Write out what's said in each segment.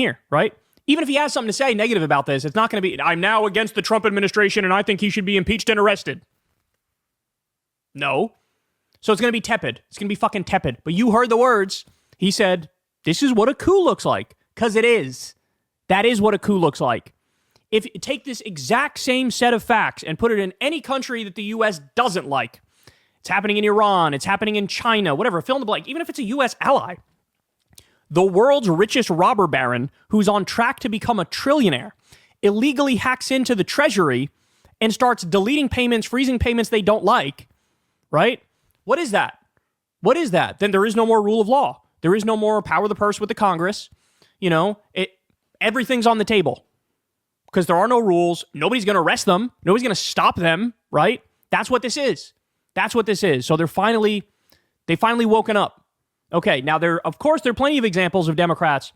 here, right? Even if he has something to say negative about this, it's not going to be, I'm now against the Trump administration and I think he should be impeached and arrested. No. So it's going to be tepid. It's going to be fucking tepid. But you heard the words. He said, this is what a coup looks like. Because it is. That is what a coup looks like. If you take this exact same set of facts and put it in any country that the U.S. doesn't like, it's happening in Iran, it's happening in China, whatever, fill in the blank, even if it's a U.S. ally, the world's richest robber baron who's on track to become a trillionaire illegally hacks into the treasury and starts deleting payments, freezing payments they don't like, right? What is that? What is that? Then there is no more rule of law. There is no more power of the purse with the Congress. You know, everything's on the table because there are no rules. Nobody's going to arrest them. Nobody's going to stop them, right? That's what this is. That's what this is. So they finally woken up. Okay, now there are plenty of examples of Democrats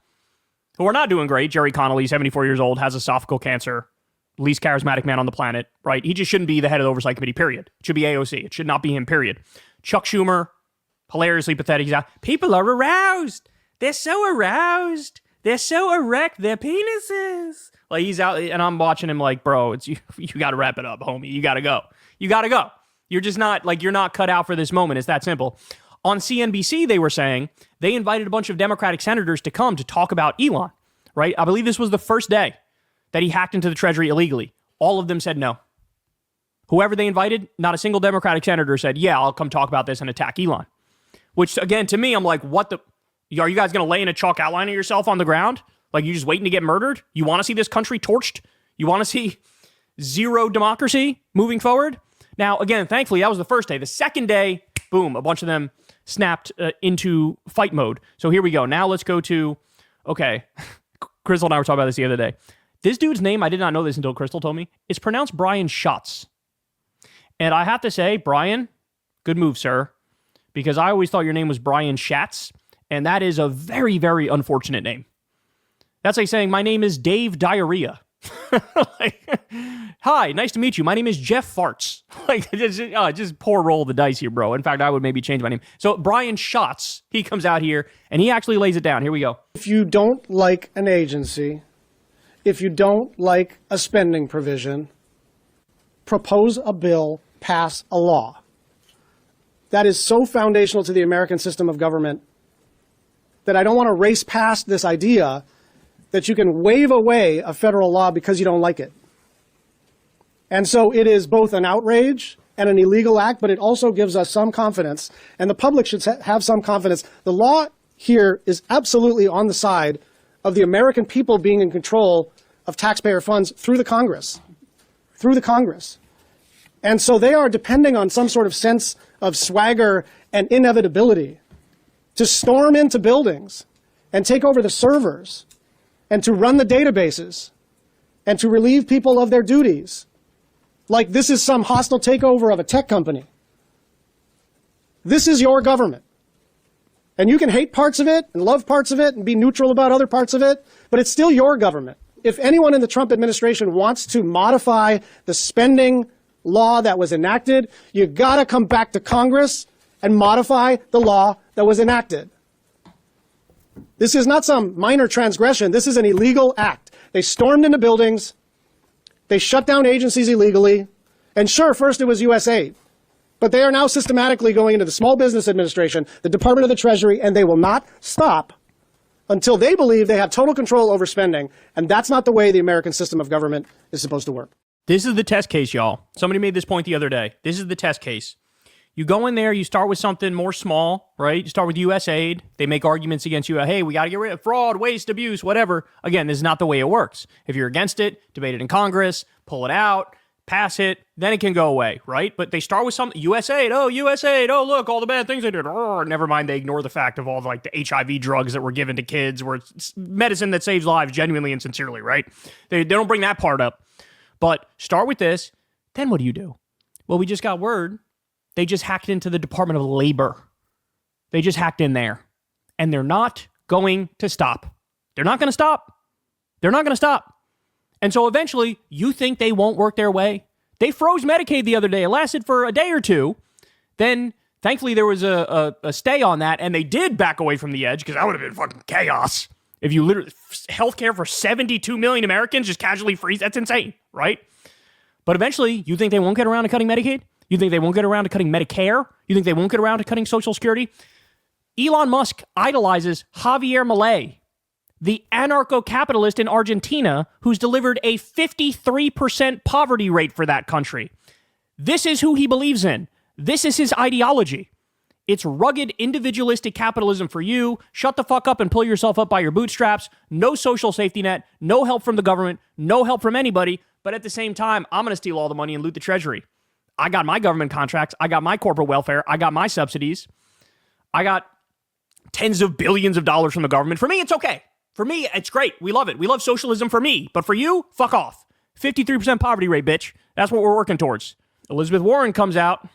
who are not doing great. Jerry Connolly, 74 years old, has esophageal cancer, least charismatic man on the planet, right? He just shouldn't be the head of the Oversight Committee, period. It should be AOC. It should not be him, period. Chuck Schumer, hilariously pathetic. He's out. People are aroused. They're so aroused. They're so erect. Their penises. Like, he's out, and I'm watching him like, bro, it's you got to wrap it up, homie. You got to go. You got to go. You're just not, like, you're not cut out for this moment. It's that simple. On CNBC, they were saying they invited a bunch of Democratic senators to come to talk about Elon, right? I believe this was the first day that he hacked into the Treasury illegally. All of them said no. Whoever they invited, not a single Democratic senator said, yeah, I'll come talk about this and attack Elon. Which, again, to me, I'm like, what the... Are you guys going to lay in a chalk outline of yourself on the ground? Like, you just waiting to get murdered? You want to see this country torched? You want to see zero democracy moving forward? Now, again, thankfully, that was the first day. The second day, boom, a bunch of them snapped into fight mode. So here we go. Now let's go to, okay, Crystal and I were talking about this the other day. This dude's name, I did not know this until Crystal told me, it's pronounced Brian Schatz. And I have to say, Brian, good move, sir, because I always thought your name was Brian Schatz, and that is a very, very unfortunate name. That's like saying, my name is Dave Diarrhea. Like, hi, nice to meet you. My name is Jeff Farts. Like, just poor roll of the dice here, bro. In fact, I would maybe change my name. So Brian Schatz, he comes out here and he actually lays it down. Here we go. If you don't like an agency, if you don't like a spending provision, propose a bill, pass a law. That is so foundational to the American system of government that I don't want to race past this idea that you can wave away a federal law because you don't like it. And so it is both an outrage and an illegal act, but it also gives us some confidence, and the public should have some confidence. The law here is absolutely on the side of the American people being in control of taxpayer funds through the Congress. Through the Congress. And so they are depending on some sort of sense of swagger and inevitability to storm into buildings and take over the servers and to run the databases and to relieve people of their duties. Like this is some hostile takeover of a tech company. This is your government. And you can hate parts of it and love parts of it and be neutral about other parts of it, but it's still your government. If anyone in the Trump administration wants to modify the spending law that was enacted, you gotta come back to Congress and modify the law that was enacted. This is not some minor transgression. This is an illegal act. They stormed into buildings. They shut down agencies illegally. And sure, first it was USAID. But they are now systematically going into the Small Business Administration, the Department of the Treasury, and they will not stop until they believe they have total control over spending. And that's not the way the American system of government is supposed to work. This is the test case, y'all. Somebody made this point the other day. This is the test case. You go in there, you start with something more small, right? You start with USAID. They make arguments against you. Hey, we got to get rid of fraud, waste, abuse, whatever. Again, this is not the way it works. If you're against it, debate it in Congress, pull it out, pass it, then it can go away, right? But they start with something, USAID, oh, look, all the bad things they did. Oh, never mind, they ignore the fact of all the, like, the HIV drugs that were given to kids, where it's medicine that saves lives genuinely and sincerely, right? They don't bring that part up. But start with this, then what do? Well, we just got word. They just hacked into the Department of Labor. They just hacked in there. And they're not going to stop. They're not going to stop. They're not going to stop. And so eventually, you think they won't work their way? They froze Medicaid the other day. It lasted for a day or two. Then, thankfully, there was a stay on that, and they did back away from the edge, because that would have been fucking chaos If you literally, healthcare for 72 million Americans just casually freeze, that's insane, right? But eventually, you think they won't get around to cutting Medicaid? You think they won't get around to cutting Medicare? You think they won't get around to cutting Social Security? Elon Musk idolizes Javier Milei, the anarcho-capitalist in Argentina who's delivered a 53% poverty rate for that country. This is who he believes in. This is his ideology. It's rugged, individualistic capitalism for you. Shut the fuck up and pull yourself up by your bootstraps. No social safety net. No help from the government. No help from anybody. But at the same time, I'm going to steal all the money and loot the treasury. I got my government contracts. I got my corporate welfare. I got my subsidies. I got tens of billions of dollars from the government. For me, it's okay. For me, it's great. We love it. We love socialism for me. But for you, fuck off. 53% poverty rate, bitch. That's what we're working towards. Elizabeth Warren comes out.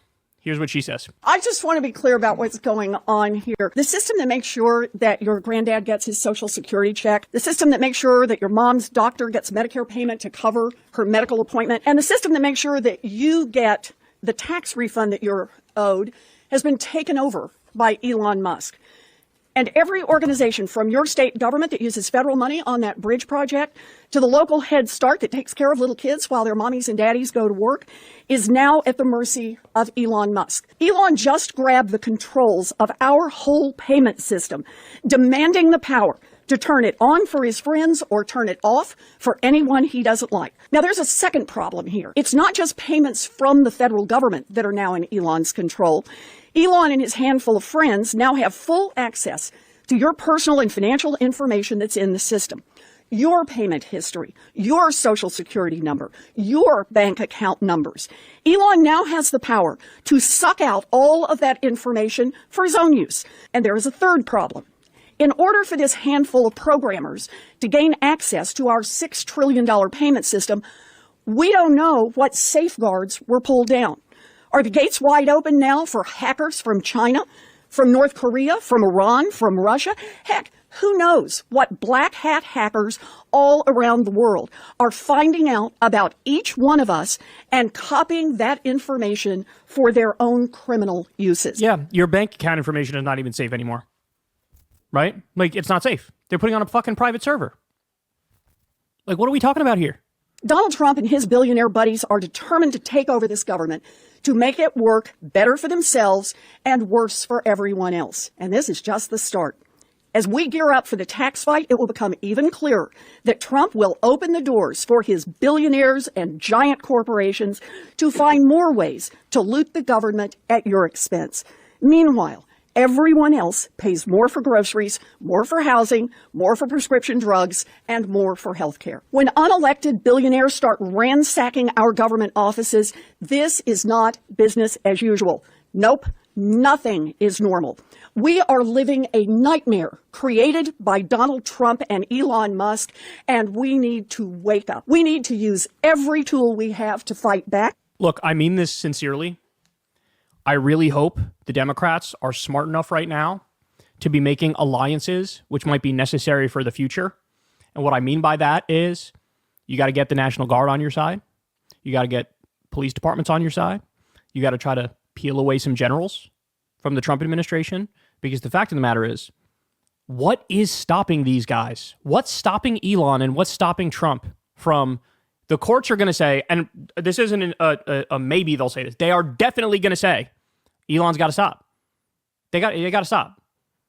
Here's what she says. I just want to be clear about what's going on here. The system that makes sure that your granddad gets his Social Security check, the system that makes sure that your mom's doctor gets Medicare payment to cover her medical appointment, and the system that makes sure that you get the tax refund that you're owed has been taken over by Elon Musk. And every organization from your state government that uses federal money on that bridge project to the local Head Start that takes care of little kids while their mommies and daddies go to work is now at the mercy of Elon Musk. Elon just grabbed the controls of our whole payment system, demanding the power to turn it on for his friends or turn it off for anyone he doesn't like. Now, there's a second problem here. It's not just payments from the federal government that are now in Elon's control. Elon and his handful of friends now have full access to your personal and financial information that's in the system. Your payment history, your Social Security number, your bank account numbers. Elon now has the power to suck out all of that information for his own use. And there is a third problem. In order for this handful of programmers to gain access to our $6 trillion payment system, we don't know what safeguards were pulled down. Are the gates wide open now for hackers from China, from North Korea, from Iran, from Russia? Heck, who knows what black hat hackers all around the world are finding out about each one of us and copying that information for their own criminal uses. Yeah, your bank account information is not even safe anymore. Right? Like, it's not safe. They're putting on a fucking private server. Like, what are we talking about here? Donald Trump and his billionaire buddies are determined to take over this government to make it work better for themselves and worse for everyone else. And this is just the start. As we gear up for the tax fight, it will become even clearer that Trump will open the doors for his billionaires and giant corporations to find more ways to loot the government at your expense. Meanwhile, everyone else pays more for groceries, more for housing, more for prescription drugs, and more for health care. When unelected billionaires start ransacking our government offices, this is not business as usual. Nope, nothing is normal. We are living a nightmare created by Donald Trump and Elon Musk, and we need to wake up. We need to use every tool we have to fight back. Look, I mean this sincerely. I really hope the Democrats are smart enough right now to be making alliances which might be necessary for the future. And what I mean by that is you got to get the National Guard on your side. You got to get police departments on your side. You got to try to peel away some generals from the Trump administration, because the fact of the matter is, what is stopping these guys? What's stopping Elon and what's stopping Trump from... The courts are going to say, and this isn't a maybe they'll say this, they are definitely going to say, Elon's got to stop. They got to stop.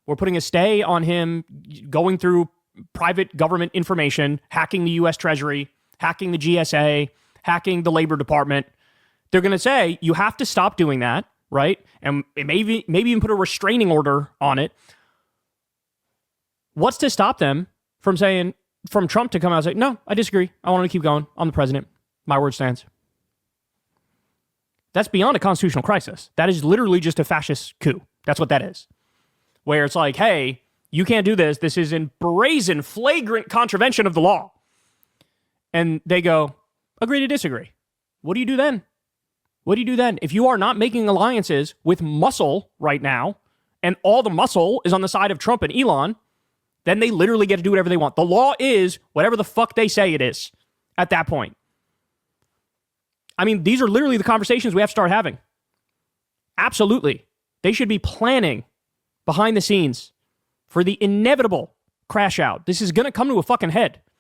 We're putting a stay on him going through private government information, hacking the U.S. Treasury, hacking the GSA, hacking the Labor Department. They're going to say, you have to stop doing that, right? And maybe even put a restraining order on it. What's to stop them from saying, from Trump to come out and say, no, I disagree. I want to keep going. I'm the president. My word stands. That's beyond a constitutional crisis. That is literally just a fascist coup. That's what that is. Where it's like, hey, you can't do this. This is in brazen, flagrant contravention of the law. And they go, agree to disagree. What do you do then? What do you do then? If you are not making alliances with muscle right now, and all the muscle is on the side of Trump and Elon, then they literally get to do whatever they want. The law is whatever the fuck they say it is at that point. I mean, these are literally the conversations we have to start having. Absolutely. They should be planning behind the scenes for the inevitable crash out. This is going to come to a fucking head.